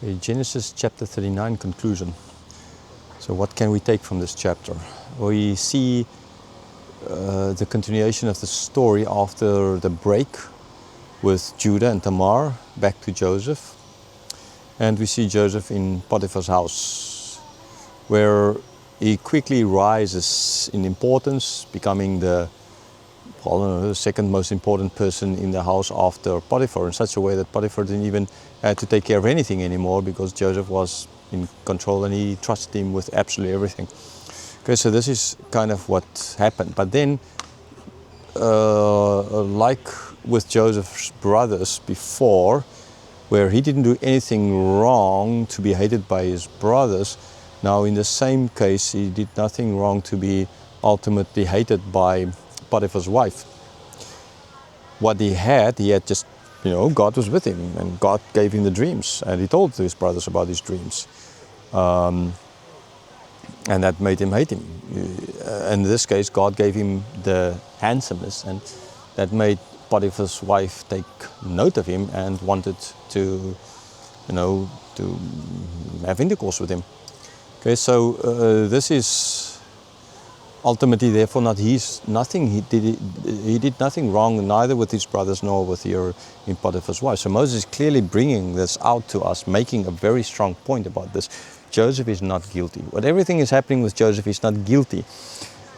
Okay, Genesis chapter 39 conclusion. So what can we take from this chapter? We see the continuation of the story after the break with Judah and Tamar back to Joseph. And we see Joseph in Potiphar's house, where he quickly rises in importance, becoming the second most important person in the house after Potiphar, in such a way that Potiphar didn't even have to take care of anything anymore because Joseph was in control and he trusted him with absolutely everything. Okay, so this is kind of what happened. But then, like with Joseph's brothers before, where he didn't do anything wrong to be hated by his brothers, now in the same case he did nothing wrong to be ultimately hated by Potiphar's wife. What he had just, God was with him and God gave him the dreams and he told his brothers about his dreams. And that made him hate him. In this case, God gave him the handsomeness, and that made Potiphar's wife take note of him and wanted to, to have intercourse with him. Okay, so this is ultimately, therefore, he did nothing wrong, neither with his brothers nor with in Potiphar's wife. So Moses is clearly bringing this out to us, making a very strong point about this. Joseph is not guilty. What everything is happening with Joseph is not guilty.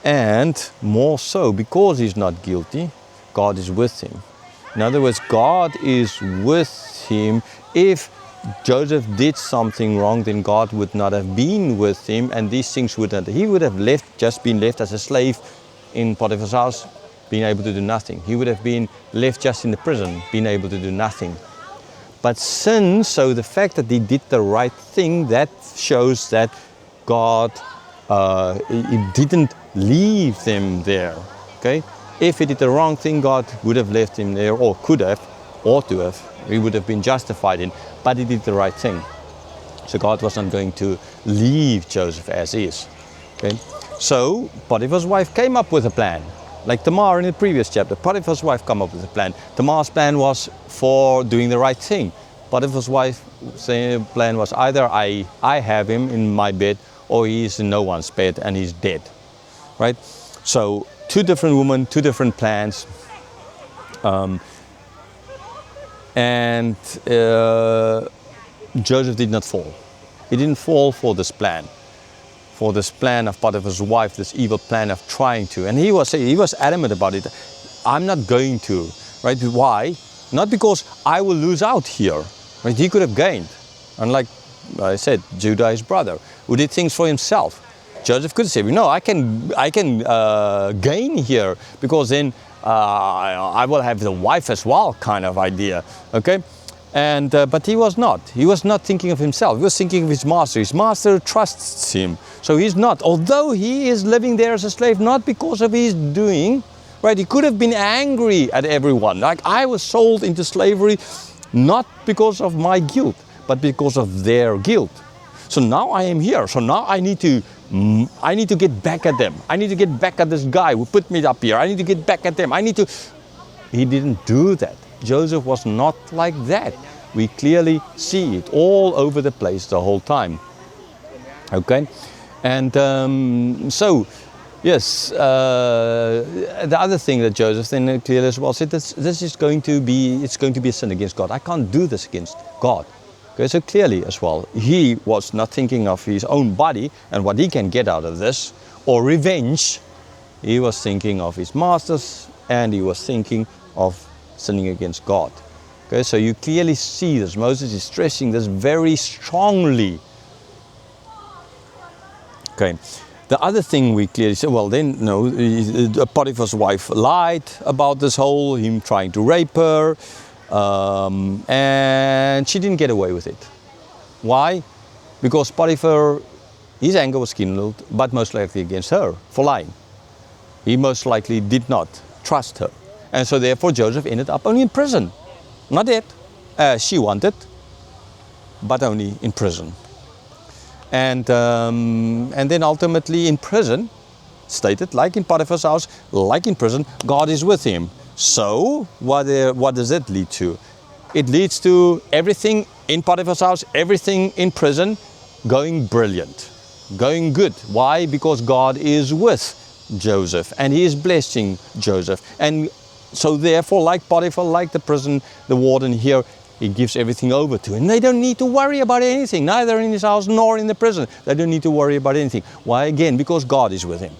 And more so, because he's not guilty, God is with him. In other words, God is with him. If Joseph did something wrong, then God would not have been with him, and these things would not. He would have been left as a slave in Potiphar's house, being able to do nothing. He would have been left just in the prison, being able to do nothing. But so the fact that he did the right thing, that shows that God he didn't leave them there. Okay? If he did the wrong thing, God would have left him there, or could have, ought to have. He would have been justified in, but he did the right thing. So God was not going to leave Joseph as is. Okay? So Potiphar's wife came up with a plan. Like Tamar in the previous chapter, Potiphar's wife came up with a plan. Tamar's plan was for doing the right thing. Potiphar's wife's plan was either I have him in my bed, or he's in no one's bed and he's dead. Right? So two different women, two different plans. And Joseph did not fall. He didn't fall for this plan of Potiphar's wife, this evil plan of trying to. And he was adamant about it. I'm not going to. Right? Why? Not because I will lose out here. Right? He could have gained. Unlike I said, Judah, his brother, who did things for himself. Joseph could say, no, I can gain here, because then I will have the wife as well, kind of idea. Okay, and but he was not. He was not thinking of himself. He was thinking of his master. His master trusts him, so he's not. Although he is living there as a slave, not because of his doing. Right? He could have been angry at everyone. Like, I was sold into slavery, not because of my guilt, but because of their guilt. So now I am here. So now I need to get back at them. I need to get back at this guy who put me up here. I need to get back at them. He didn't do that. Joseph was not like that. We clearly see it all over the place the whole time. Okay? And so, yes, the other thing that Joseph then clearly as well said, this is going to be a sin against God. I can't do this against God. Okay, so clearly as well, he was not thinking of his own body and what he can get out of this, or revenge. He was thinking of his masters, and he was thinking of sinning against God. Okay, so you clearly see this. Moses is stressing this very strongly. Okay, the other thing we clearly see, well then, no, Potiphar's wife lied about this whole, him trying to rape her. And she didn't get away with it. Why? Because Potiphar, his anger was kindled, but most likely against her for lying. He most likely did not trust her. And so therefore Joseph ended up only in prison. Not dead, as she wanted, but only in prison. And then ultimately in prison, stated like in Potiphar's house, like in prison, God is with him. So what does that lead to? It leads to everything in Potiphar's house, everything in prison, going brilliant, going good. Why? Because God is with Joseph and he is blessing Joseph. And so therefore, like Potiphar, like the prison, the warden here, he gives everything over to him. And they don't need to worry about anything, neither in his house nor in the prison. They don't need to worry about anything. Why? Again, because God is with him.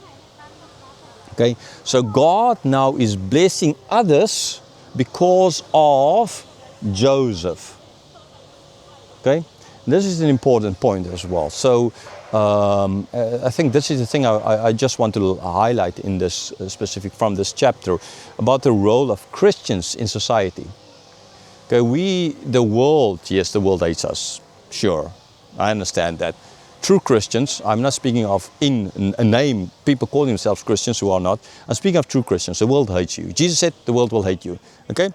Okay, so God now is blessing others because of Joseph. Okay, this is an important point as well. So I think this is the thing I just want to highlight in this from this chapter about the role of Christians in society. Okay, the world hates us, sure, I understand that. True Christians, I'm not speaking of in a name, people call themselves Christians who are not. I'm speaking of true Christians. The world hates you. Jesus said the world will hate you, okay?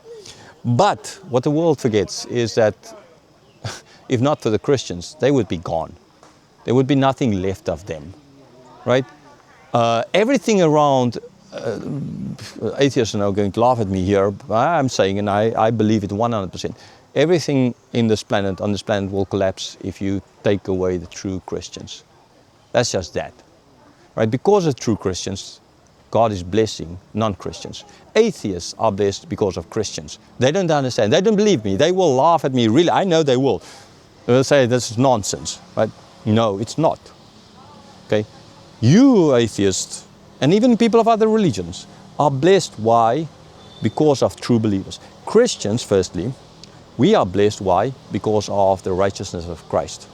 But what the world forgets is that if not for the Christians, they would be gone. There would be nothing left of them, right? Everything around, atheists are now going to laugh at me here. I'm saying, and I believe it 100%. Everything on this planet will collapse if you take away the true Christians. That's just that, right? Because of true Christians, God is blessing non-Christians. Atheists are blessed because of Christians. They don't understand. They don't believe me. They will laugh at me. Really, I know they will. They'll say this is nonsense, right? No, it's not. Okay, you atheists and even people of other religions are blessed. Why? Because of true believers. Christians, firstly, we are blessed. Why? Because of the righteousness of Christ.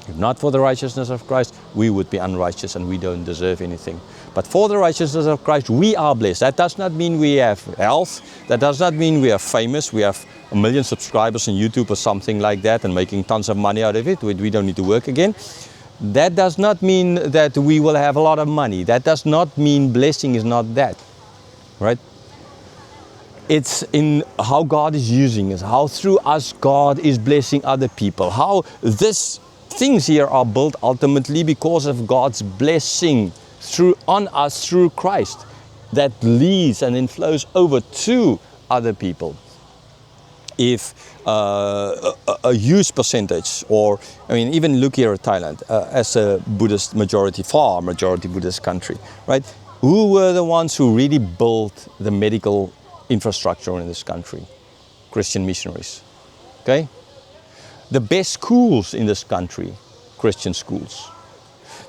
If not for the righteousness of Christ, we would be unrighteous and we don't deserve anything. But for the righteousness of Christ, we are blessed. That does not mean we have health. That does not mean we are famous. We have 1 million subscribers on YouTube or something like that and making tons of money out of it. We don't need to work again. That does not mean that we will have a lot of money. That does not mean blessing is not that, right? It's in how God is using us, how through us God is blessing other people, how these things here are built ultimately because of God's blessing on us through Christ that leads and then flows over to other people. If a huge percentage, or I mean, even look here at Thailand as a Buddhist majority Buddhist country, right? Who were the ones who really built the medical infrastructure in this country? Christian missionaries. Okay? The best schools in this country, Christian schools.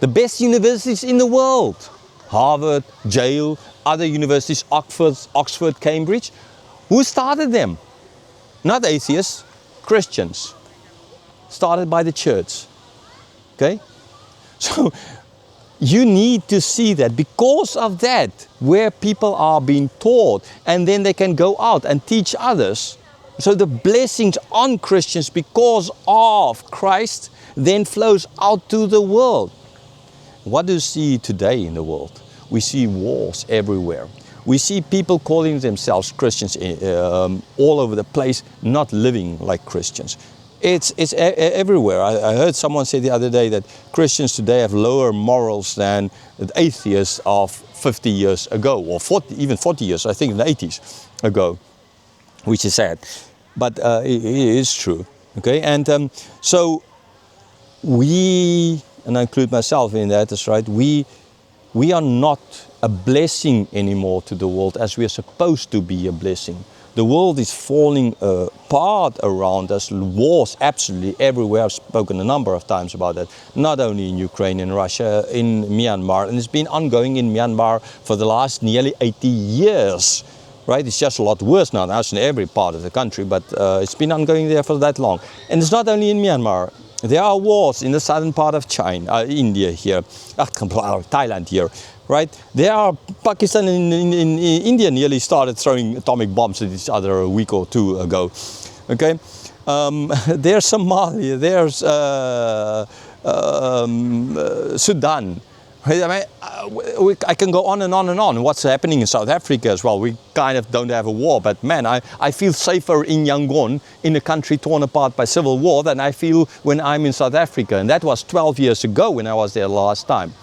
The best universities in the world, Harvard, Yale, other universities, Oxford, Cambridge. Who started them? Not atheists, Christians. Started by the church. Okay? So you need to see that because of that, where people are being taught, and then they can go out and teach others. So the blessings on Christians because of Christ then flows out to the world. What do you see today in the world? We see wars everywhere. We see people calling themselves Christians all over the place, not living like Christians. It's everywhere. I heard someone say the other day that Christians today have lower morals than the atheists of 50 years ago, or 40 years, I think in the 80s ago, which is sad. But it is true. Okay, and so we, and I include myself in that, that's right, we are not a blessing anymore to the world as we are supposed to be a blessing. The world is falling apart around us, wars absolutely everywhere. I've spoken a number of times about that, not only in Ukraine and Russia, in Myanmar, and it's been ongoing in Myanmar for the last nearly 80 years. Right? It's just a lot worse now. Now it's in every part of the country, but it's been ongoing there for that long. And it's not only in Myanmar. There are wars in the southern part of China, India here, Thailand here, right? There are Pakistan and in India nearly started throwing atomic bombs at each other a week or two ago. Okay, there's Somalia, there's Sudan. I mean, I can go on and on and on. What's happening in South Africa as well? We kind of don't have a war, but man, I feel safer in Yangon, in a country torn apart by civil war, than I feel when I'm in South Africa. And that was 12 years ago when I was there last time.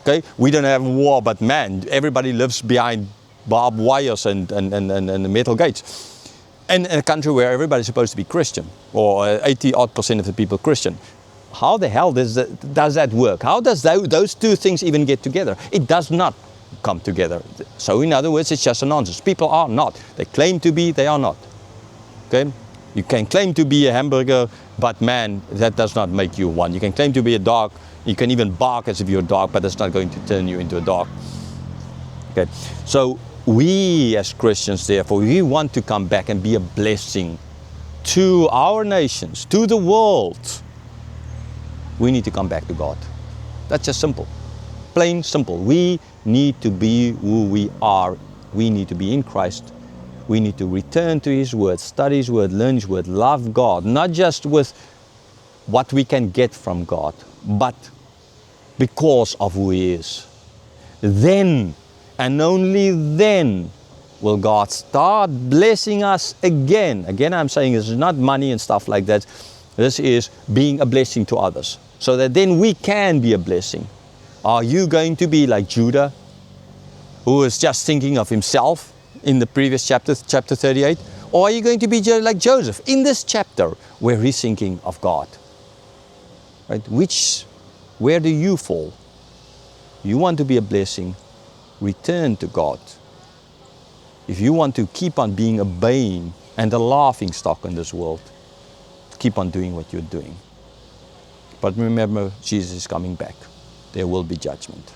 Okay, we don't have a war, but man, everybody lives behind barbed wires and metal gates. And in a country where everybody's supposed to be Christian, or 80% of the people Christian. How the hell does that work? How does those two things even get together? It does not come together. So in other words, it's just a nonsense. People are not. They claim to be, they are not. Okay? You can claim to be a hamburger, but man, that does not make you one. You can claim to be a dog. You can even bark as if you're a dog, but that's not going to turn you into a dog. Okay? So we as Christians, therefore, we want to come back and be a blessing to our nations, to the world. We need to come back to God. That's just simple. Plain simple. We need to be who we are. We need to be in Christ. We need to return to His Word, study His Word, learn His Word, love God, not just with what we can get from God, but because of who He is. Then, and only then, will God start blessing us again. Again, I'm saying this is not money and stuff like that. This is being a blessing to others, so that then we can be a blessing. Are you going to be like Judah, who is just thinking of himself in the previous chapter, chapter 38? Or are you going to be like Joseph in this chapter, where he's thinking of God? Right? Where do you fall? You want to be a blessing, return to God. If you want to keep on being a bane and a laughing stock in this world, keep on doing what you're doing. But remember, Jesus is coming back. There will be judgment.